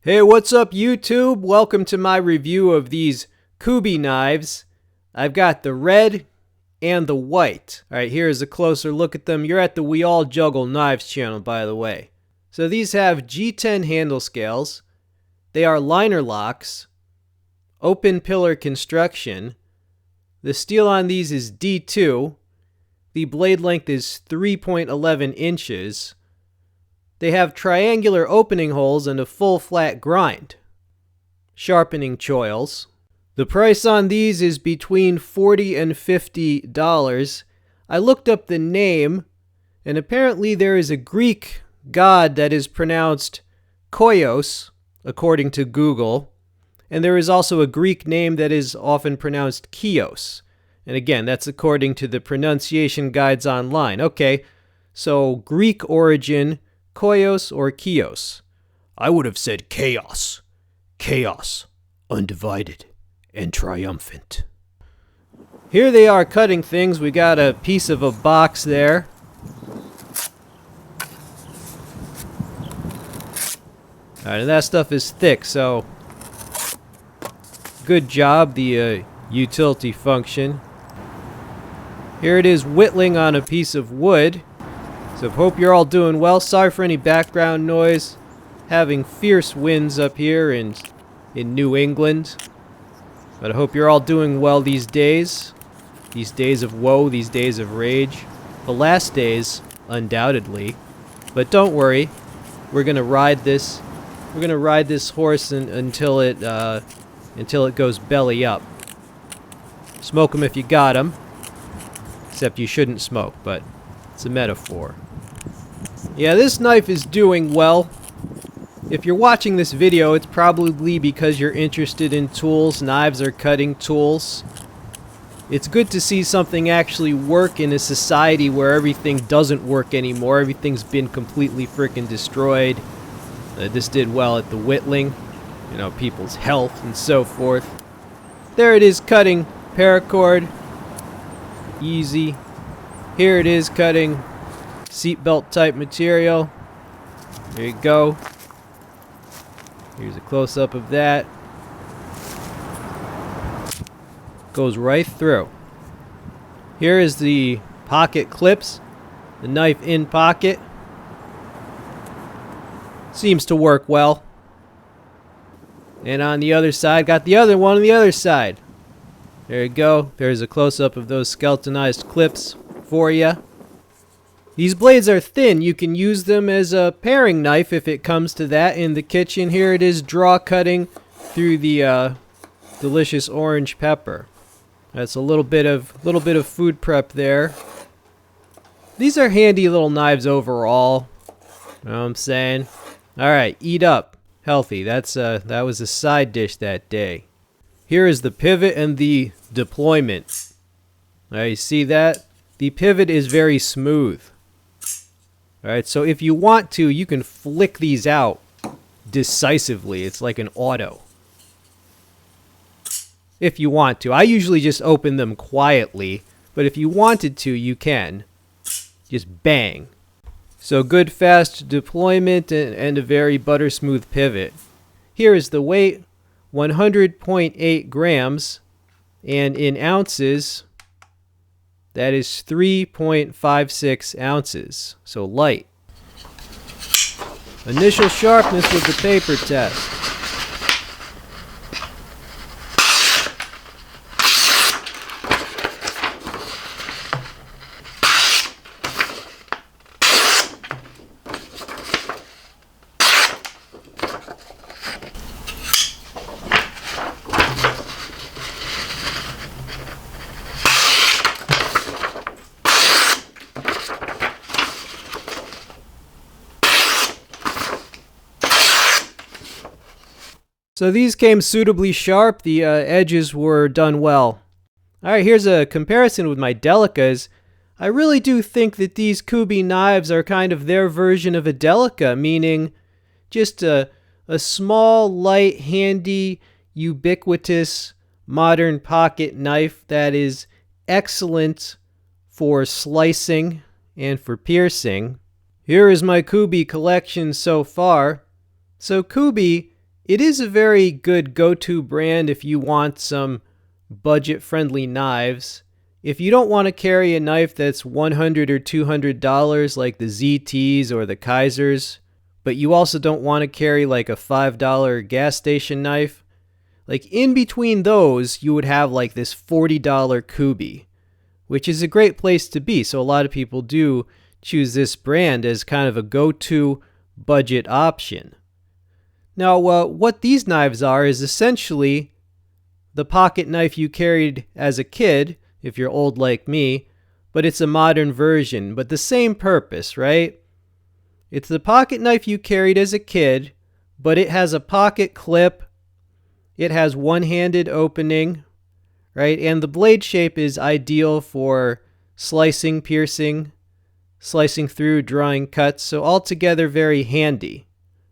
Hey, what's up YouTube? Welcome to my review of these Kubey knives. I've got the red and the white. Alright, here's a closer look at them. You're at the We All Juggle Knives channel, by the way. So these have G10 handle scales. They are liner locks. Open pillar construction. The steel on these is D2. The blade length is 3.11 inches. They have triangular opening holes and a full flat grind. Sharpening choils. The price on these is between $40 and $50. I looked up the name, and apparently there is a Greek god that is pronounced Coeus, according to Google. And there is also a Greek name that is often pronounced Keos. And again, that's according to the pronunciation guides online. Okay, so Greek origin, Koios or Keos? I would have said chaos. Chaos, undivided and triumphant. Here they are cutting things. We got a piece of a box there. Alright, and that stuff is thick, so good job, the utility function. Here it is whittling on a piece of wood. So hope you're all doing well. Sorry for any background noise. Having fierce winds up here in New England. But I hope you're all doing well these days. These days of woe, these days of rage. The last days, undoubtedly. But don't worry. We're gonna ride this. We're gonna ride this horse until it goes belly up. Smoke 'em if you got 'em. Except you shouldn't smoke, but it's a metaphor. Yeah, this knife is doing well. If you're watching this video, it's probably because you're interested in tools. Knives are cutting tools. It's good to see something actually work in a society where everything doesn't work anymore. Everything's been completely freaking destroyed. This did well at the whittling. You know, people's health and so forth. There it is cutting paracord. Easy. Here it is cutting seatbelt type material. There you go. Here's a close-up of that. Goes right through. Here is the pocket clips. The knife in pocket. Seems to work well. And on the other side, got the other one on the other side. There you go. There's a close-up of those skeletonized clips for you. These blades are thin. You can use them as a paring knife if it comes to that in the kitchen. Here it is draw cutting through the delicious orange pepper. That's a little bit of food prep there. These are handy little knives overall. You know what I'm saying? All right, eat up. Healthy. That was a side dish that day. Here is the pivot and the deployment. Now you see that? The pivot is very smooth. Alright, so if you want to, you can flick these out decisively. It's like an auto. If you want to. I usually just open them quietly, but if you wanted to, you can. Just bang. So good fast deployment and a very butter smooth pivot. Here is the weight, 100.8 grams, and in ounces, that is 3.56 ounces, so light. Initial sharpness with the paper test. So these came suitably sharp. The edges were done well. Alright, here's a comparison with my Delicas. I really do think that these Kubey knives are kind of their version of a Delica, meaning just a small, light, handy, ubiquitous, modern pocket knife that is excellent for slicing and for piercing. Here is my Kubey collection so far. So Kubey it is a very good go-to brand if you want some budget-friendly knives. If you don't want to carry a knife that's $100 or $200 like the ZTs or the Kaisers, but you also don't want to carry like a $5 gas station knife, like in between those, you would have like this $40 Kubey, which is a great place to be. So a lot of people do choose this brand as kind of a go-to budget option. Now, what these knives are is essentially the pocket knife you carried as a kid, if you're old like me, but it's a modern version, but the same purpose, right? It's the pocket knife you carried as a kid, but it has a pocket clip, it has one-handed opening, right? And the blade shape is ideal for slicing, piercing, slicing through, drawing cuts, so altogether very handy.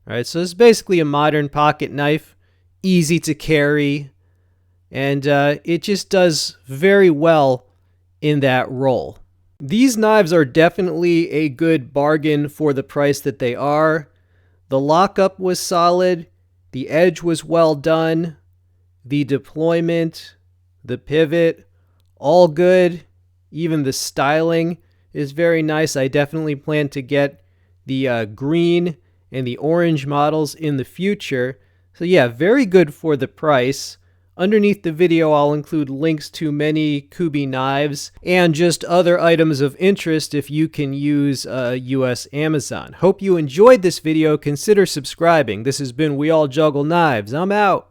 Right, so it's basically a modern pocket knife, easy to carry, and it just does very well in that role. These knives are definitely a good bargain for the price that they are. The lockup was solid, the edge was well done, the deployment, the pivot, all good. Even the styling is very nice. I definitely plan to get the green and the orange models in the future. So yeah, very good for the price. Underneath the video, I'll include links to many Kubey knives and just other items of interest if you can use US Amazon. Hope you enjoyed this video. Consider subscribing. This has been We All Juggle Knives. I'm out.